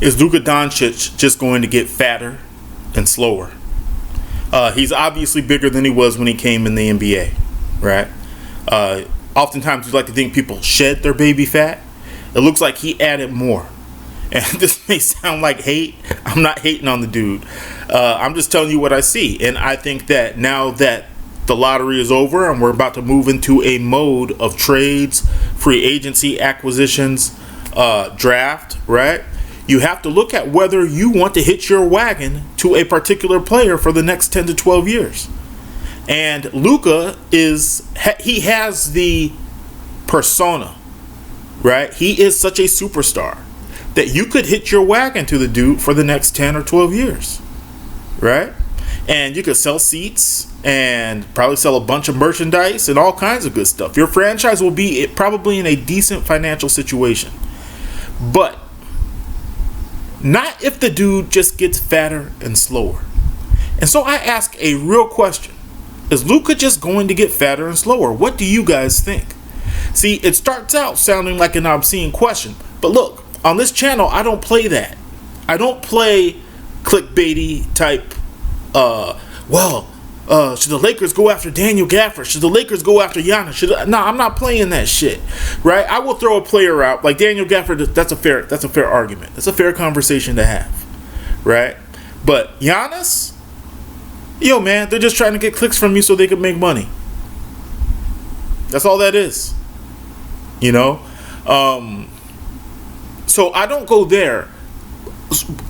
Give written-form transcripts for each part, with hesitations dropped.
Is Luka Doncic just going to get fatter and slower? He's obviously bigger than he was when he came in the NBA, right? Oftentimes we like to think people shed their baby fat. It looks like he added more. And this may sound like hate. I'm not hating on the dude. I'm just telling you what I see. And I think that now that the lottery is over and we're about to move into a mode of trades, free agency, acquisitions, draft, right? You have to look at whether you want to hitch your wagon to a particular player for the next 10 to 12 years. And Luka he has the persona, right? He is such a superstar that you could hitch your wagon to the dude for the next 10 or 12 years, right? And you could sell seats and probably sell a bunch of merchandise and all kinds of good stuff. Your franchise will be probably in a decent financial situation. But not if the dude just gets fatter and slower. And so I ask a real question. Is Luka just going to get fatter and slower? What do you guys think? See, it starts out sounding like an obscene question. But look, on this channel, I don't play that. I don't play clickbaity type, should the Lakers go after Daniel Gafford? Should the Lakers go after Giannis? No, I'm not playing that shit, right? I will throw a player out like Daniel Gafford. That's a fair argument. That's a fair conversation to have, right? But Giannis, yo, man, they're just trying to get clicks from you so they can make money. That's all that is, you know. So I don't go there.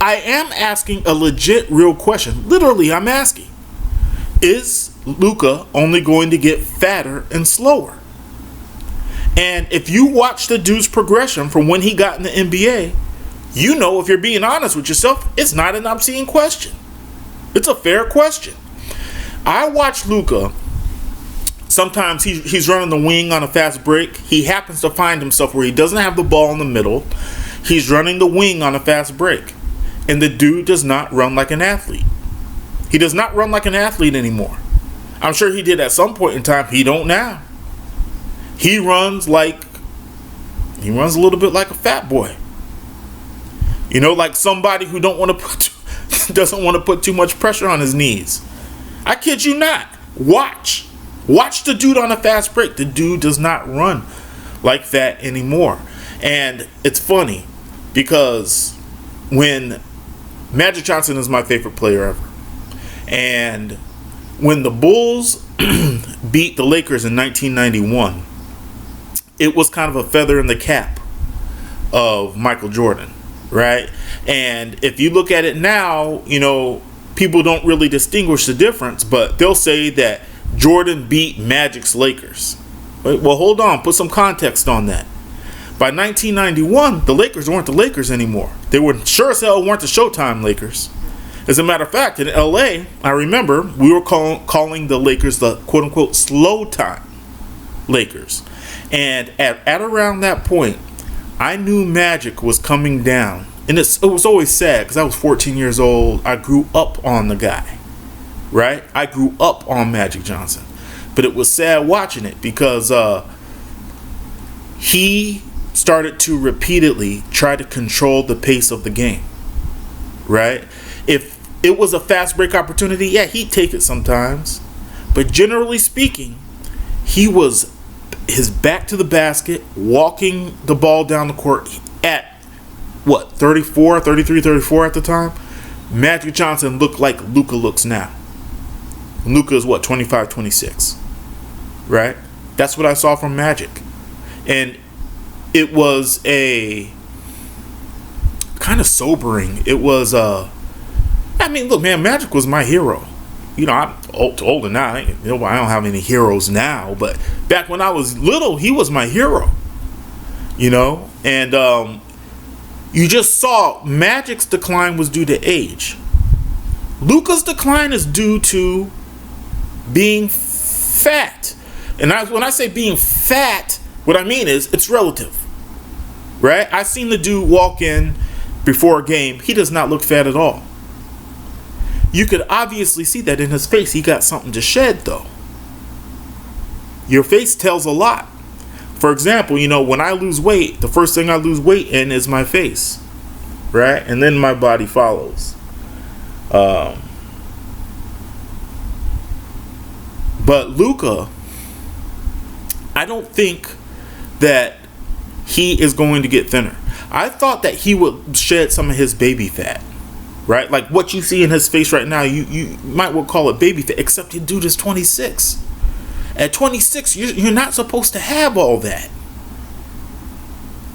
I am asking a legit, real question. Literally, I'm asking. Is Luka only going to get fatter and slower? And if you watch the dude's progression from when he got in the NBA, you know, if you're being honest with yourself, it's not an obscene question. It's a fair question. I watch Luka. Sometimes he's running the wing on a fast break. He happens to find himself where he doesn't have the ball in the middle. He's running the wing on a fast break. And the dude does not run like an athlete. He does not run like an athlete anymore. I'm sure he did at some point in time. He don't now. He runs a little bit like a fat boy. You know, like somebody who doesn't want to put too much pressure on his knees. I kid you not. Watch the dude on a fast break. The dude does not run like that anymore. And it's funny because when Magic Johnson is my favorite player ever. And when the Bulls beat the Lakers in 1991, it was kind of a feather in the cap of Michael Jordan, right? And if you look at it now, you know, people don't really distinguish the difference, but they'll say that Jordan beat Magic's Lakers. Well, hold on, put some context on that. By 1991, the Lakers weren't the Lakers anymore. They were sure as hell weren't the Showtime Lakers. As a matter of fact, in LA, I remember we were calling the Lakers the quote-unquote slow time Lakers. And at around that point, I knew Magic was coming down. And it was always sad because I was 14 years old. I grew up on the guy, right? I grew up on Magic Johnson. But it was sad watching it because he started to repeatedly try to control the pace of the game, right? If it was a fast break opportunity, yeah, he'd take it sometimes. But generally speaking, he was his back to the basket, walking the ball down the court at, 33, 34 at the time? Magic Johnson looked like Luka looks now. Luka is 25, 26, right? That's what I saw from Magic. And it was a kind of sobering. It was look, man, Magic was my hero. You know, I'm older now. I don't have any heroes now, but back when I was little, he was my hero. You know, and you just saw Magic's decline was due to age. Luka's decline is due to being fat. And when I say being fat, what I mean is it's relative, right? I seen the dude walk in before a game. He does not look fat at all. You could obviously see that in his face. He got something to shed, though. Your face tells a lot. For example, you know, when I lose weight, the first thing I lose weight in is my face. right? And then my body follows. But Luka, I don't think that he is going to get thinner. I thought that he would shed some of his baby fat, right? Like what you see in his face right now, you might well call it baby fat, except the dude is 26. At 26, you're not supposed to have all that.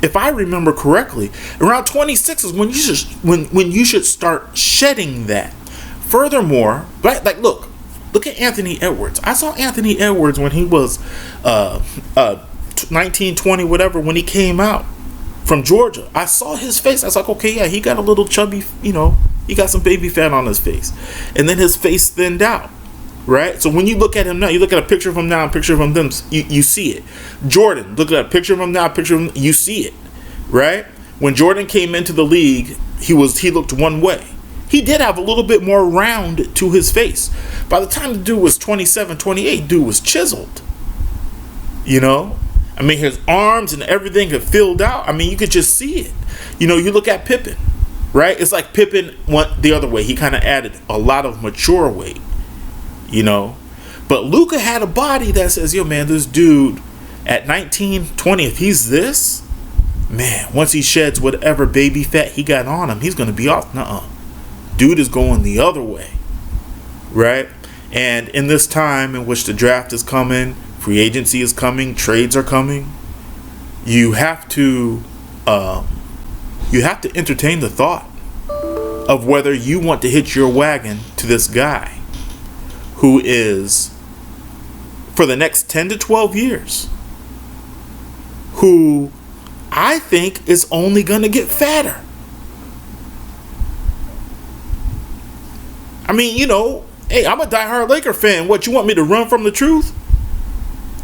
If I remember correctly, around 26 is when you should start shedding that. Furthermore, like look at Anthony Edwards. I saw Anthony Edwards when he was 19, 20, whatever, when he came out from Georgia. I saw his face. I was like, okay, yeah, he got a little chubby, he got some baby fat on his face. And then his face thinned out, right? So when you look at him now, you look at a picture of him now, a picture of him then, you see it. Jordan, look at a picture of him now, a picture of him, you see it, right? When Jordan came into the league, he looked one way. He did have a little bit more round to his face. By the time the dude was 27, 28, dude was chiseled. I mean, his arms and everything had filled out. I mean, you could just see it. You look at Pippen, right? It's like Pippen went the other way. He kind of added a lot of mature weight, But Luka had a body that says, yo, man, this dude at 19, 20, if he's this, man, once he sheds whatever baby fat he got on him, he's going to be off. Nuh-uh. Dude is going the other way, right? And in this time in which the draft is coming, free agency is coming, trades are coming, you have to entertain the thought of whether you want to hitch your wagon to this guy who is, for the next 10 to 12 years, who I think is only going to get fatter. I mean, hey, I'm a diehard Laker fan. What, you want me to run from the truth?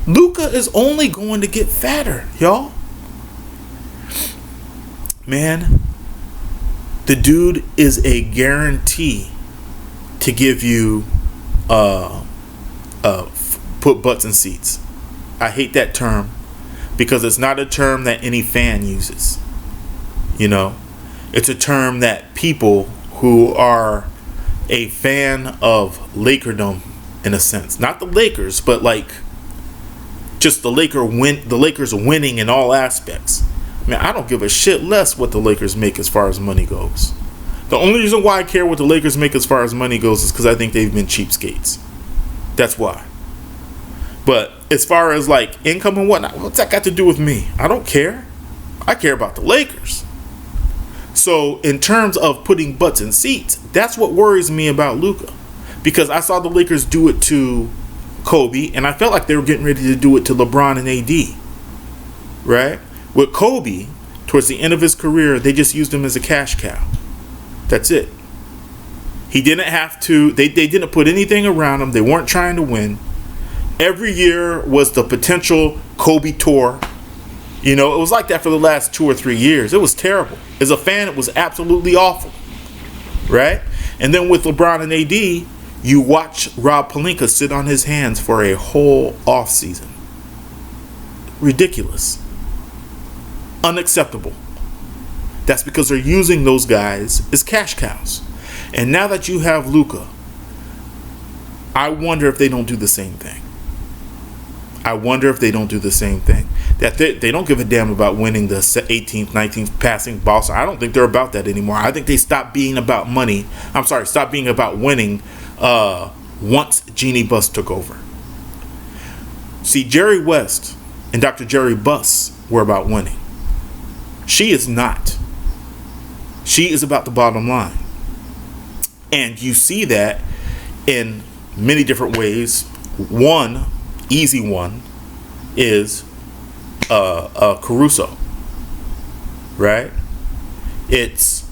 Luka is only going to get fatter, y'all. Man, the dude is a guarantee to give you put butts in seats. I hate that term because it's not a term that any fan uses. It's a term that people who are a fan of Lakerdom, in a sense, not the Lakers, but like just the Lakers winning in all aspects. Man, I don't give a shit less what the Lakers make as far as money goes. The only reason why I care what the Lakers make as far as money goes is because I think they've been cheapskates. That's why. But as far as like income and whatnot, what's that got to do with me? I don't care. I care about the Lakers. So in terms of putting butts in seats, that's what worries me about Luka. Because I saw the Lakers do it to Kobe, and I felt like they were getting ready to do it to LeBron and AD. Right? With Kobe, towards the end of his career, they just used him as a cash cow. That's it. He didn't have to, they didn't put anything around him. They weren't trying to win. Every year was the potential Kobe tour. It was like that for the last 2 or 3 years. It was terrible. As a fan, it was absolutely awful. Right? And then with LeBron and AD, you watch Rob Pelinka sit on his hands for a whole offseason. Ridiculous. Unacceptable. That's because they're using those guys as cash cows. And now that you have Luka, I wonder if they don't do the same thing. That they don't give a damn about winning the 18th, 19th passing ball. So I don't think they're about that anymore. I think they stopped being about money. Stopped being about winning once Jeannie Buss took over. See, Jerry West and Dr. Jerry Buss were about winning. She is not. She is about the bottom line. And you see that in many different ways. One easy one is Caruso, right? It's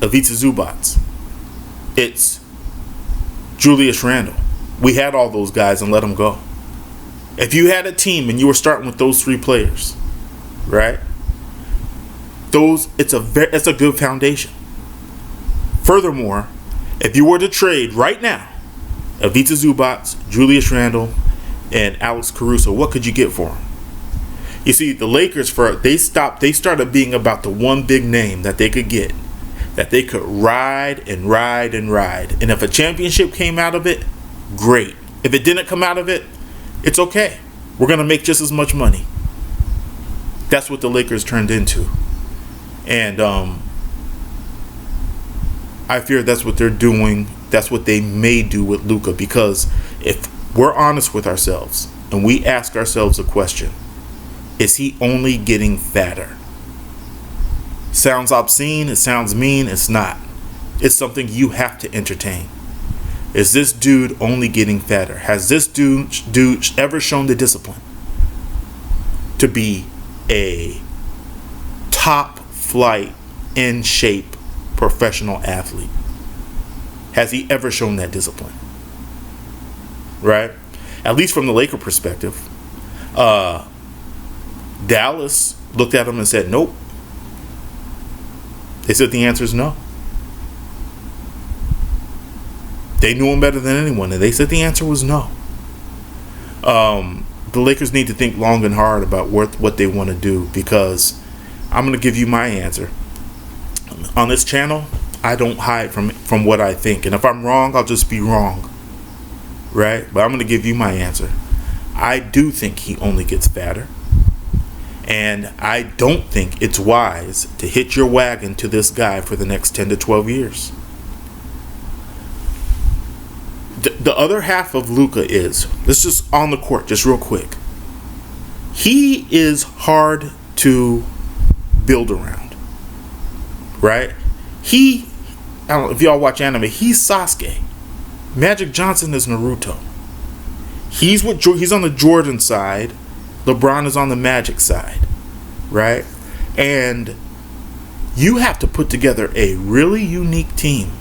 Ivica Zubac. It's Julius Randle. We had all those guys and let them go. If you had a team and you were starting with those 3 players, right? It's a good foundation. Furthermore, if you were to trade right now Ivica Zubac, Julius Randle, and Alex Caruso, what could you get for them? You see, the Lakers, they started being about the one big name that they could get. that they could ride and ride and ride. And if a championship came out of it, great. If it didn't come out of it, it's okay. We're going to make just as much money. That's what the Lakers turned into. And I fear that's what they're doing. That's what they may do with Luka. Because if we're honest with ourselves and we ask ourselves a question, is he only getting fatter? Sounds obscene, it sounds mean, it's not. It's something you have to entertain. Is this dude only getting fatter? Has this dude ever shown the discipline to be a top flight, in shape professional athlete? Has he ever shown that discipline? Right? At least from the Laker perspective. Dallas looked at him and said, nope. They said the answer is no. They knew him better than anyone, and they said the answer was no. The Lakers need to think long and hard about what they want to do, because I'm going to give you my answer. On this channel, I don't hide from what I think, and if I'm wrong, I'll just be wrong. Right? But I'm going to give you my answer. I do think he only gets fatter. And I don't think it's wise to hitch your wagon to this guy for the next 10 to 12 years. The other half of Luka is, this is on the court, just real quick. He is hard to build around. Right? I don't know if y'all watch anime, he's Sasuke. Magic Johnson is Naruto. He's on the Jordan side. LeBron is on the Magic side, right? And you have to put together a really unique team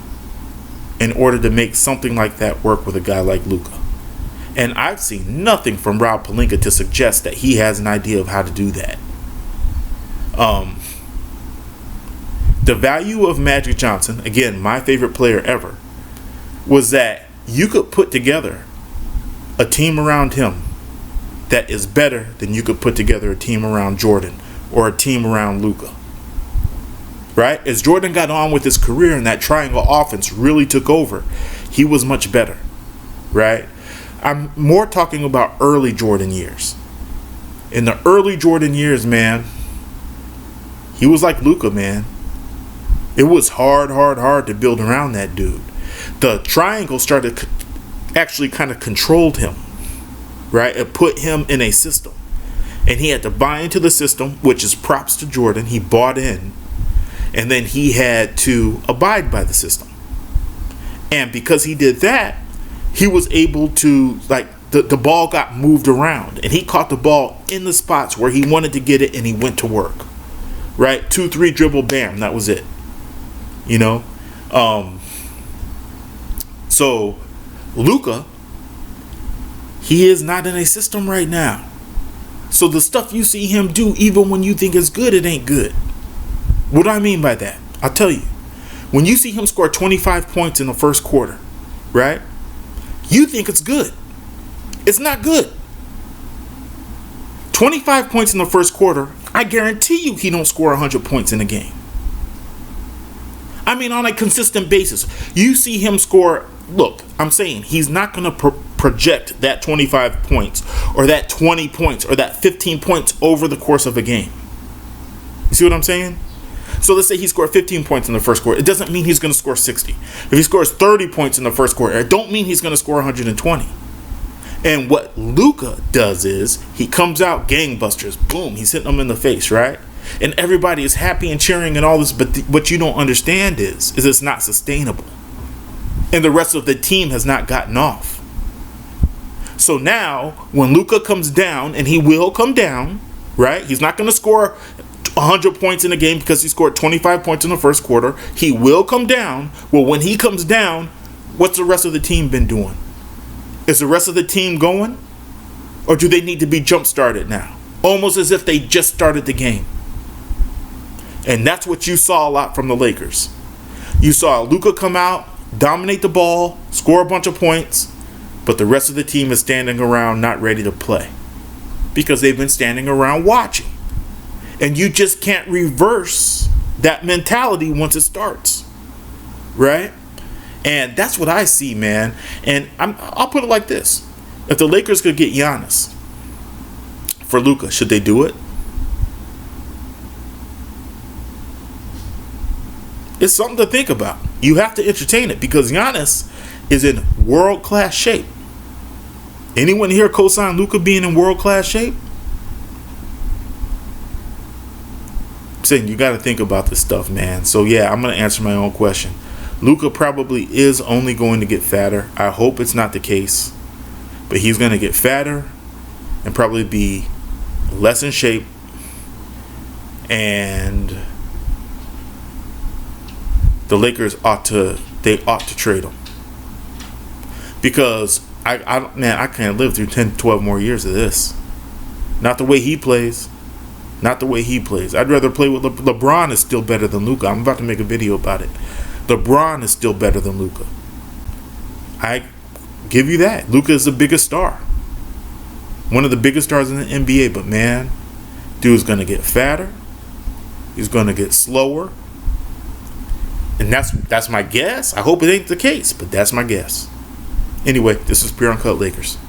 in order to make something like that work with a guy like Luka. And I've seen nothing from Rob Pelinka to suggest that he has an idea of how to do that. The value of Magic Johnson, again, my favorite player ever, was that you could put together a team around him that is better than you could put together a team around Jordan or a team around Luka. Right? As Jordan got on with his career and that triangle offense really took over, he was much better. Right? I'm more talking about early Jordan years. In the early Jordan years, man, he was like Luka, man. It was hard to build around that dude. The triangle started actually kind of controlled him. Right? It put him in a system. And he had to buy into the system, which is props to Jordan. He bought in. And then he had to abide by the system. And because he did that, he was able to, like, the ball got moved around. And he caught the ball in the spots where he wanted to get it, and he went to work. Right? 2-3 dribble, bam, that was it. You know? So, Luka, he is not in a system right now. So the stuff you see him do, even when you think it's good, it ain't good. What do I mean by that? I'll tell you. When you see him score 25 points in the first quarter, right? You think it's good. It's not good. 25 points in the first quarter, I guarantee you he don't score 100 points in a game. I mean, on a consistent basis. You see him score. Look, I'm saying he's not going to project that 25 points or that 20 points or that 15 points over the course of a game. You see what I'm saying? So let's say he scored 15 points in the first quarter. It doesn't mean he's going to score 60. If he scores 30 points in the first quarter, it don't mean he's going to score 120. And what Luka does is he comes out gangbusters. Boom, he's hitting them in the face, right? And everybody is happy and cheering and all this, but what you don't understand is it's not sustainable. And the rest of the team has not gotten off. So now, when Luka comes down, and he will come down, right? He's not going to score 100 points in a game because he scored 25 points in the first quarter. He will come down. Well, when he comes down, what's the rest of the team been doing? Is the rest of the team going? Or do they need to be jump-started now? Almost as if they just started the game. And that's what you saw a lot from the Lakers. You saw Luka come out, dominate the ball, score a bunch of points, but the rest of the team is standing around not ready to play because they've been standing around watching. And you just can't reverse that mentality once it starts. right? And that's what I see, man. And I'll put it like this: if the Lakers could get Giannis for Luka, should they do it? It's something to think about. You have to entertain it because Giannis is in world-class shape. Anyone here co-sign Luka being in world-class shape? I'm saying you got to think about this stuff, man. So yeah, I'm going to answer my own question. Luka probably is only going to get fatter. I hope it's not the case. But he's going to get fatter and probably be less in shape. And the Lakers ought to trade him. Because I can't live through 10, 12 more years of this. Not the way he plays. Not the way he plays. I'd rather play with LeBron is still better than Luka. I'm about to make a video about it. LeBron is still better than Luka. I give you that. Luka is the biggest star. One of the biggest stars in the NBA. But man, dude's going to get fatter. He's going to get slower. And that's my guess. I hope it ain't the case, but that's my guess. Anyway, this is Pure Uncut Lakers.